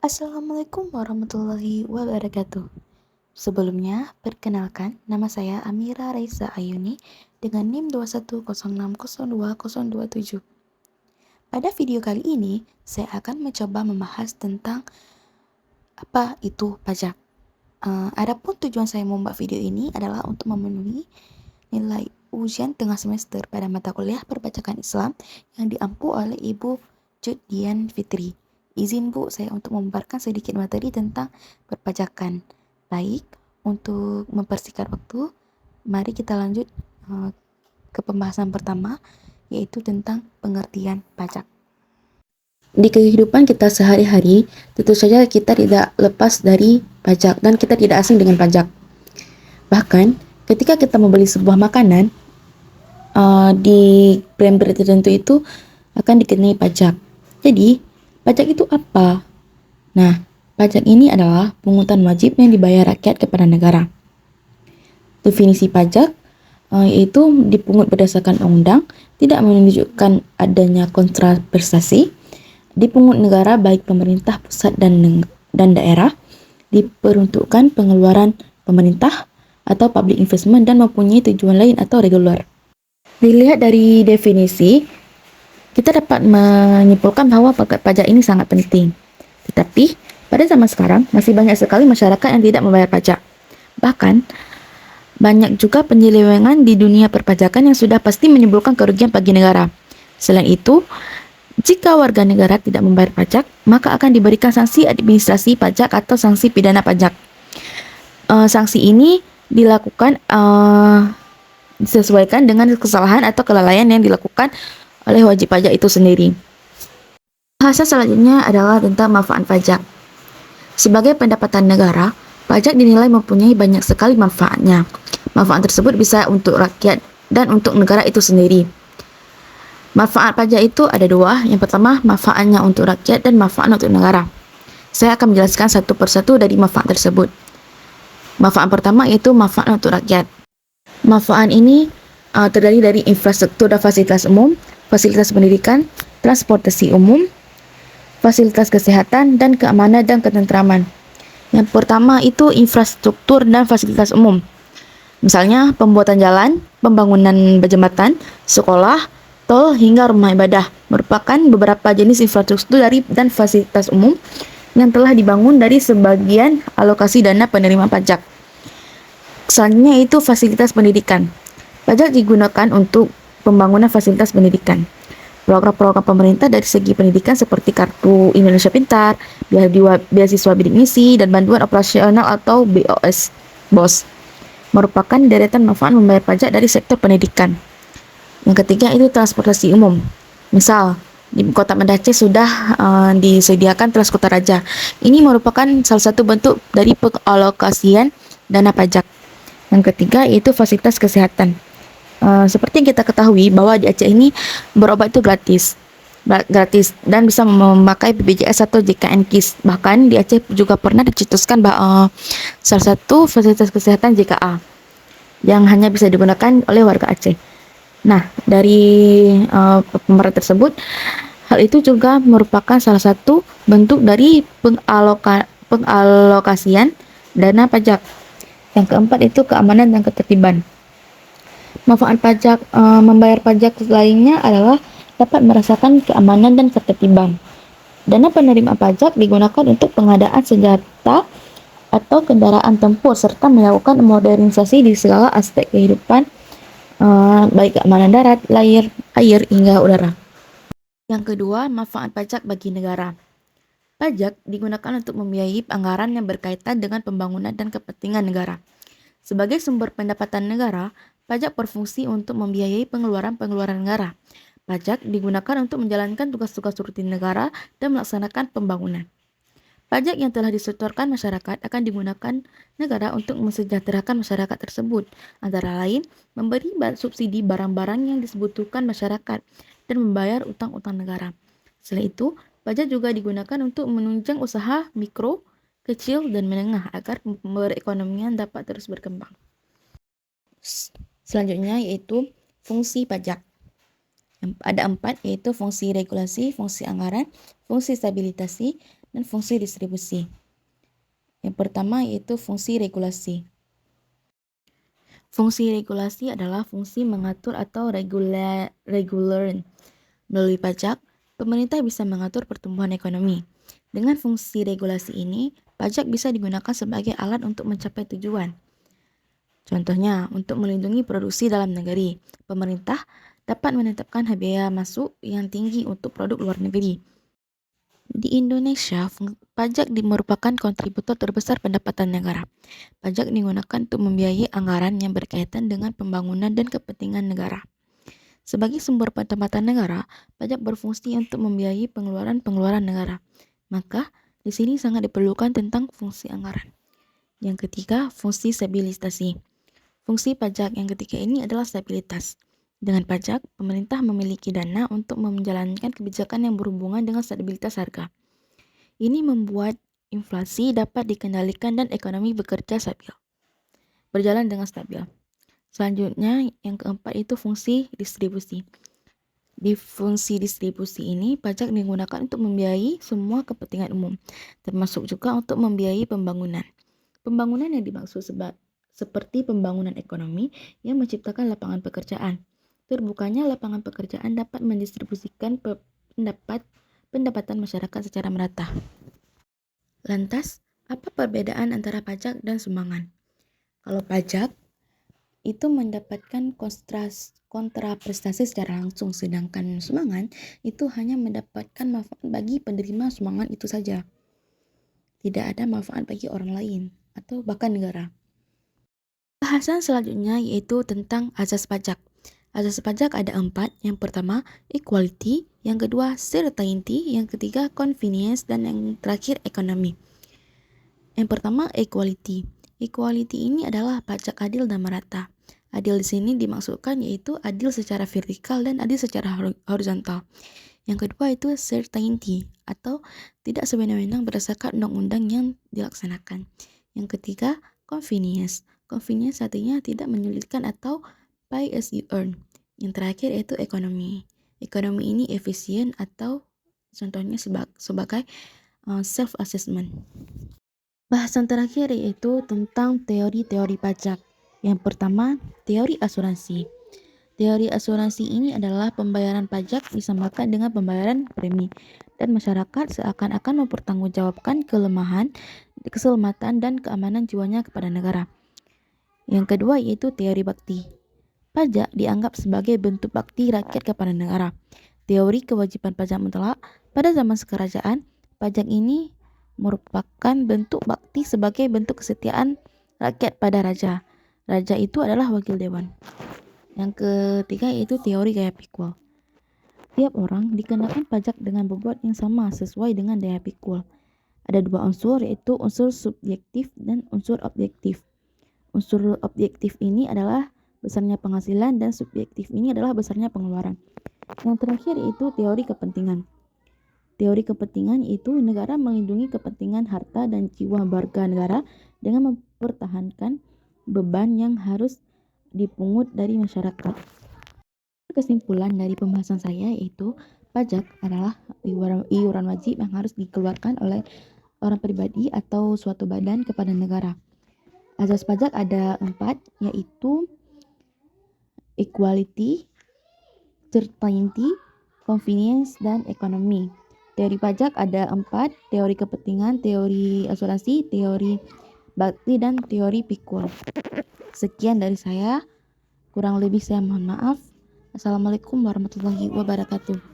Assalamualaikum warahmatullahi wabarakatuh. Sebelumnya, perkenalkan, nama saya Amira Raisa Ayuni dengan NIM 210602027. Pada video kali ini, saya akan mencoba membahas tentang apa itu pajak. Adapun tujuan saya membuat video ini adalah untuk memenuhi nilai ujian tengah semester pada mata kuliah perpajakan Islam yang diampu oleh Ibu Cut Dian Fitri. Izin Bu, saya untuk memaparkan sedikit materi tentang perpajakan. Baik, untuk mempersingkat waktu, mari kita lanjut ke pembahasan pertama, yaitu tentang pengertian pajak. Di kehidupan kita sehari-hari, tentu saja kita tidak lepas dari pajak dan kita tidak asing dengan pajak. Bahkan, ketika kita membeli sebuah makanan, di brand-brand tertentu itu akan dikenai pajak. Jadi, pajak itu apa? Nah, pajak ini adalah pungutan wajib yang dibayar rakyat kepada negara. Definisi pajak yaitu dipungut berdasarkan undang, tidak menunjukkan adanya kontraprestasi, dipungut negara baik pemerintah pusat dan daerah, diperuntukkan pengeluaran pemerintah atau public investment dan mempunyai tujuan lain atau regular. Dilihat dari definisi, kita dapat menyimpulkan bahwa pajak ini sangat penting. Tetapi, pada zaman sekarang, masih banyak sekali masyarakat yang tidak membayar pajak. Bahkan, banyak juga penyelewengan di dunia perpajakan yang sudah pasti menimbulkan kerugian bagi negara. Selain itu, jika warga negara tidak membayar pajak, maka akan diberikan sanksi administrasi pajak atau sanksi pidana pajak. Sanksi ini dilakukan disesuaikan dengan kesalahan atau kelalaian yang dilakukan oleh wajib pajak itu sendiri. Bahasa selanjutnya adalah tentang manfaat pajak. Sebagai pendapatan negara, pajak dinilai mempunyai banyak sekali manfaatnya. Manfaat tersebut bisa untuk rakyat dan untuk negara itu sendiri. Manfaat pajak itu ada dua. Yang pertama, manfaatnya untuk rakyat dan manfaat untuk negara. Saya akan menjelaskan satu persatu dari manfaat tersebut. Manfaat pertama yaitu manfaat untuk rakyat. Manfaat ini terdiri dari infrastruktur dan fasilitas umum, fasilitas pendidikan, transportasi umum, fasilitas kesehatan, dan keamanan dan ketentraman. Yang pertama itu infrastruktur dan fasilitas umum. Misalnya pembuatan jalan, pembangunan jembatan, sekolah, tol, hingga rumah ibadah merupakan beberapa jenis infrastruktur dan fasilitas umum yang telah dibangun dari sebagian alokasi dana penerimaan pajak. Selanjutnya itu fasilitas pendidikan. Pajak digunakan untuk pembangunan fasilitas pendidikan. Program-program pemerintah dari segi pendidikan seperti Kartu Indonesia Pintar, beasiswa bidik misi, dan bantuan operasional atau BOS merupakan deretan manfaat membayar pajak dari sektor pendidikan. Yang ketiga itu transportasi umum. Misal, di Kota Banda Aceh sudah disediakan Transkotaraja. Ini merupakan salah satu bentuk dari pengalokasian dana pajak. Yang ketiga yaitu fasilitas kesehatan. Seperti yang kita ketahui bahwa di Aceh ini berobat itu gratis dan bisa memakai BPJS atau JKN KIS. Bahkan di Aceh juga pernah dicetuskan salah satu fasilitas kesehatan JKA yang hanya bisa digunakan oleh warga Aceh. Nah, dari pemerintah tersebut, hal itu juga merupakan salah satu bentuk dari pengalokasian dana pajak. Yang keempat itu keamanan dan ketertiban. Manfaat pajak membayar pajak lainnya adalah dapat merasakan keamanan dan ketertiban. Dana penerima pajak digunakan untuk pengadaan senjata atau kendaraan tempur serta melakukan modernisasi di segala aspek kehidupan baik keamanan darat, air hingga udara. Yang kedua, manfaat pajak bagi negara. Pajak digunakan untuk membiayai anggaran yang berkaitan dengan pembangunan dan kepentingan negara. Sebagai sumber pendapatan negara, pajak berfungsi untuk membiayai pengeluaran negara. Pajak digunakan untuk menjalankan tugas-tugas rutin negara dan melaksanakan pembangunan. Pajak yang telah disetorkan masyarakat akan digunakan negara untuk mensejahterakan masyarakat tersebut, antara lain memberi subsidi barang-barang yang dibutuhkan masyarakat dan membayar utang-utang negara. Selain itu, pajak juga digunakan untuk menunjang usaha mikro, kecil, dan menengah agar perekonomian dapat terus berkembang. Selanjutnya yaitu fungsi pajak. Ada 4 yaitu fungsi regulasi, fungsi anggaran, fungsi stabilisasi, dan fungsi distribusi. Yang pertama yaitu fungsi regulasi. Fungsi regulasi adalah fungsi mengatur atau regular. Melalui pajak, pemerintah bisa mengatur pertumbuhan ekonomi. Dengan fungsi regulasi ini, pajak bisa digunakan sebagai alat untuk mencapai tujuan. Contohnya, untuk melindungi produksi dalam negeri, pemerintah dapat menetapkan biaya masuk yang tinggi untuk produk luar negeri. Di Indonesia, pajak merupakan kontributor terbesar pendapatan negara. Pajak digunakan untuk membiayai anggaran yang berkaitan dengan pembangunan dan kepentingan negara. Sebagai sumber pendapatan negara, pajak berfungsi untuk membiayai pengeluaran-pengeluaran negara. Maka, di sini sangat diperlukan tentang fungsi anggaran. Yang ketiga, fungsi stabilisasi. Fungsi pajak yang ketiga ini adalah stabilitas. Dengan pajak, pemerintah memiliki dana untuk menjalankan kebijakan yang berhubungan dengan stabilitas harga. Ini membuat inflasi dapat dikendalikan dan ekonomi berjalan dengan stabil. Selanjutnya, yang keempat itu fungsi distribusi. Di fungsi distribusi ini, pajak digunakan untuk membiayai semua kepentingan umum, termasuk juga untuk membiayai pembangunan. Pembangunan yang dimaksud seperti pembangunan ekonomi yang menciptakan lapangan pekerjaan. Terbukanya lapangan pekerjaan dapat mendistribusikan pendapatan masyarakat secara merata. Lantas, apa perbedaan antara pajak dan sumbangan? Kalau pajak itu mendapatkan kontraprestasi secara langsung, sedangkan sumbangan itu hanya mendapatkan manfaat bagi penerima sumbangan itu saja. Tidak ada manfaat bagi orang lain atau bahkan negara. Bahasan selanjutnya yaitu tentang azas pajak. Azas pajak ada 4. Yang pertama, equality. Yang kedua, certainty. Yang ketiga, convenience. Dan yang terakhir, ekonomi. Yang pertama, equality. Equality ini adalah pajak adil dan merata. Adil di sini dimaksudkan yaitu adil secara vertikal dan adil secara horizontal. Yang kedua itu certainty atau tidak sewenang-wenang berdasarkan undang-undang yang dilaksanakan. Yang ketiga, convenience. Convenience artinya tidak menyulitkan atau pay as you earn. Yang terakhir yaitu ekonomi. Ekonomi ini efisien atau contohnya sebagai self-assessment. Bahasan terakhir yaitu tentang teori-teori pajak. Yang pertama, teori asuransi. Teori asuransi ini adalah pembayaran pajak disamakan dengan pembayaran premi, dan masyarakat seakan-akan mempertanggungjawabkan kelemahan, keselamatan, dan keamanan jiwanya kepada negara. Yang kedua yaitu teori bakti. Pajak dianggap sebagai bentuk bakti rakyat kepada negara. Teori kewajiban pajak mutlak. Pada zaman kerajaan, pajak ini merupakan bentuk bakti sebagai bentuk kesetiaan rakyat pada raja. Raja itu adalah wakil dewan. Yang ketiga yaitu teori gaya pikul. Tiap orang dikenakan pajak dengan bobot yang sama sesuai dengan daya pikul. Ada 2 unsur yaitu unsur subjektif dan unsur objektif. Unsur objektif ini adalah besarnya penghasilan dan subjektif ini adalah besarnya pengeluaran. Yang terakhir yaitu teori kepentingan. Teori kepentingan itu negara melindungi kepentingan harta dan jiwa warga negara dengan mempertahankan beban yang harus dipungut dari masyarakat. Kesimpulan dari pembahasan saya yaitu pajak adalah iuran wajib yang harus dikeluarkan oleh orang pribadi atau suatu badan kepada negara. Azas pajak ada 4 yaitu equality, certainty, convenience, dan ekonomi. Teori pajak ada 4, teori kepentingan, teori asuransi, teori bakti, dan teori pikul. Sekian dari saya, kurang lebih saya mohon maaf. Assalamualaikum warahmatullahi wabarakatuh.